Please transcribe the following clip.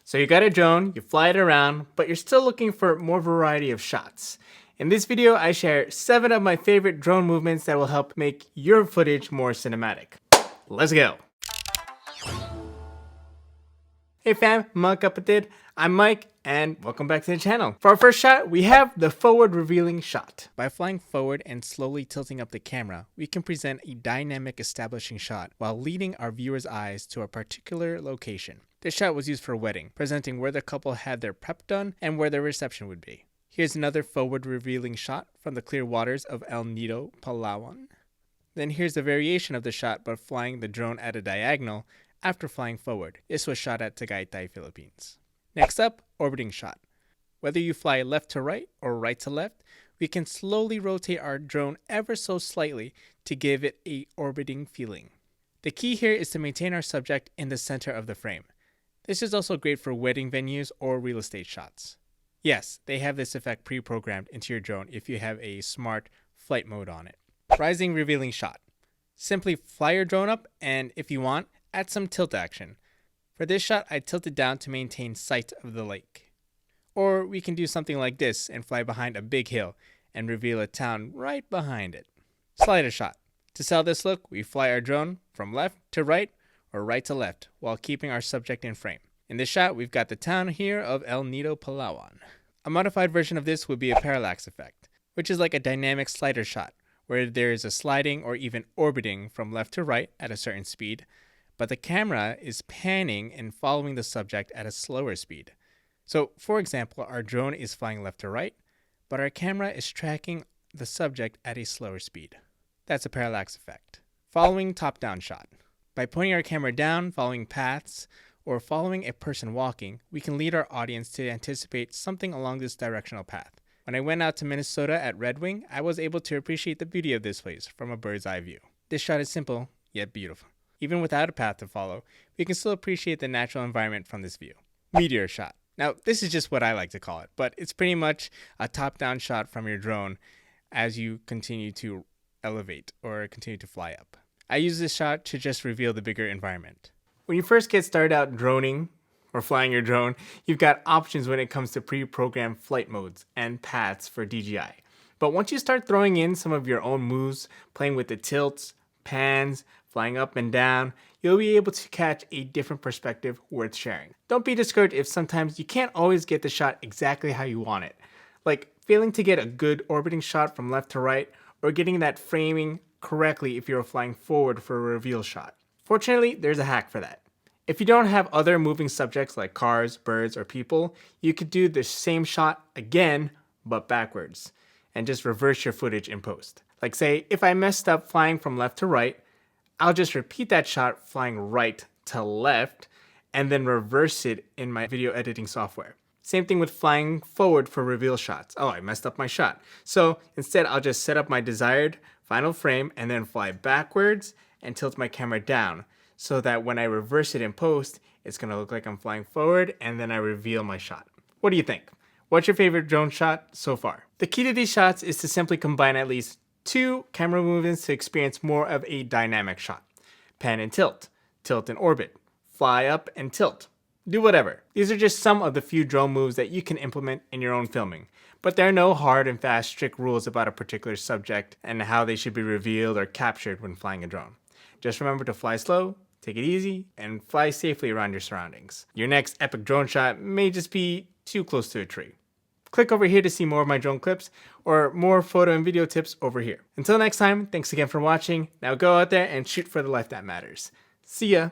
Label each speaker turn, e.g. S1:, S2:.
S1: So you got a drone, you fly it around, but you're still looking for more variety of shots. In this video, I share 7 of my favorite drone movements that will help make your footage more cinematic. Let's go! Hey fam, mga kapatid, I'm Mike, and welcome back to the channel. For our first shot, we have the forward revealing shot. By flying forward and slowly tilting up the camera, we can present a dynamic establishing shot while leading our viewers' eyes to a particular location. This shot was used for a wedding, presenting where the couple had their prep done and where their reception would be. Here's another forward revealing shot from the clear waters of El Nido, Palawan. Then here's a variation of the shot but flying the drone at a diagonal after flying forward. This was shot at Tagaytay, Philippines. Next up, orbiting shot. Whether you fly left to right or right to left, we can slowly rotate our drone ever so slightly to give it a orbiting feeling. The key here is to maintain our subject in the center of the frame. This is also great for wedding venues or real estate shots. Yes, they have this effect pre-programmed into your drone if you have a smart flight mode on it. Rising revealing shot. Simply fly your drone up and, if you want, add some tilt action. For this shot, I tilted down to maintain sight of the lake. Or we can do something like this and fly behind a big hill and reveal a town right behind it. Slider shot. To sell this look, we fly our drone from left to right or right to left while keeping our subject in frame. In this shot, we've got the town here of El Nido, Palawan. A modified version of this would be a parallax effect, which is like a dynamic slider shot where there is a sliding or even orbiting from left to right at a certain speed, but the camera is panning and following the subject at a slower speed. So, for example, our drone is flying left to right, but our camera is tracking the subject at a slower speed. That's a parallax effect. Following top-down shot. By pointing our camera down, following paths, or following a person walking, we can lead our audience to anticipate something along this directional path. When I went out to Minnesota at Red Wing, I was able to appreciate the beauty of this place from a bird's eye view. This shot is simple, yet beautiful. Even without a path to follow, we can still appreciate the natural environment from this view. Meteor shot. Now, this is just what I like to call it, but it's pretty much a top-down shot from your drone as you continue to elevate or continue to fly up. I use this shot to just reveal the bigger environment. When you first get started out droning or flying your drone, you've got options when it comes to pre-programmed flight modes and paths for DJI. But once you start throwing in some of your own moves, playing with the tilts, pans, flying up and down, you'll be able to catch a different perspective worth sharing. Don't be discouraged if sometimes you can't always get the shot exactly how you want it. Like failing to get a good orbiting shot from left to right, or getting that framing correctly if you're flying forward for a reveal shot. Fortunately, there's a hack for that. If you don't have other moving subjects like cars, birds, or people, you could do the same shot again, but backwards, and just reverse your footage in post. Like say, if I messed up flying from left to right, I'll just repeat that shot flying right to left and then reverse it in my video editing software. Same thing with flying forward for reveal shots. Oh, I messed up my shot. So instead, I'll just set up my desired final frame and then fly backwards and tilt my camera down so that when I reverse it in post, it's gonna look like I'm flying forward and then I reveal my shot. What do you think? What's your favorite drone shot so far? The key to these shots is to simply combine at least 2 camera movements to experience more of a dynamic shot. Pan and tilt, tilt and orbit, fly up and tilt. Do whatever. These are just some of the few drone moves that you can implement in your own filming. But there are no hard and fast strict rules about a particular subject and how they should be revealed or captured when flying a drone. Just remember to fly slow, take it easy, and fly safely around your surroundings. Your next epic drone shot may just be too close to a tree. Click over here to see more of my drone clips or more photo and video tips over here. Until next time, thanks again for watching. Now go out there and shoot for the life that matters. See ya!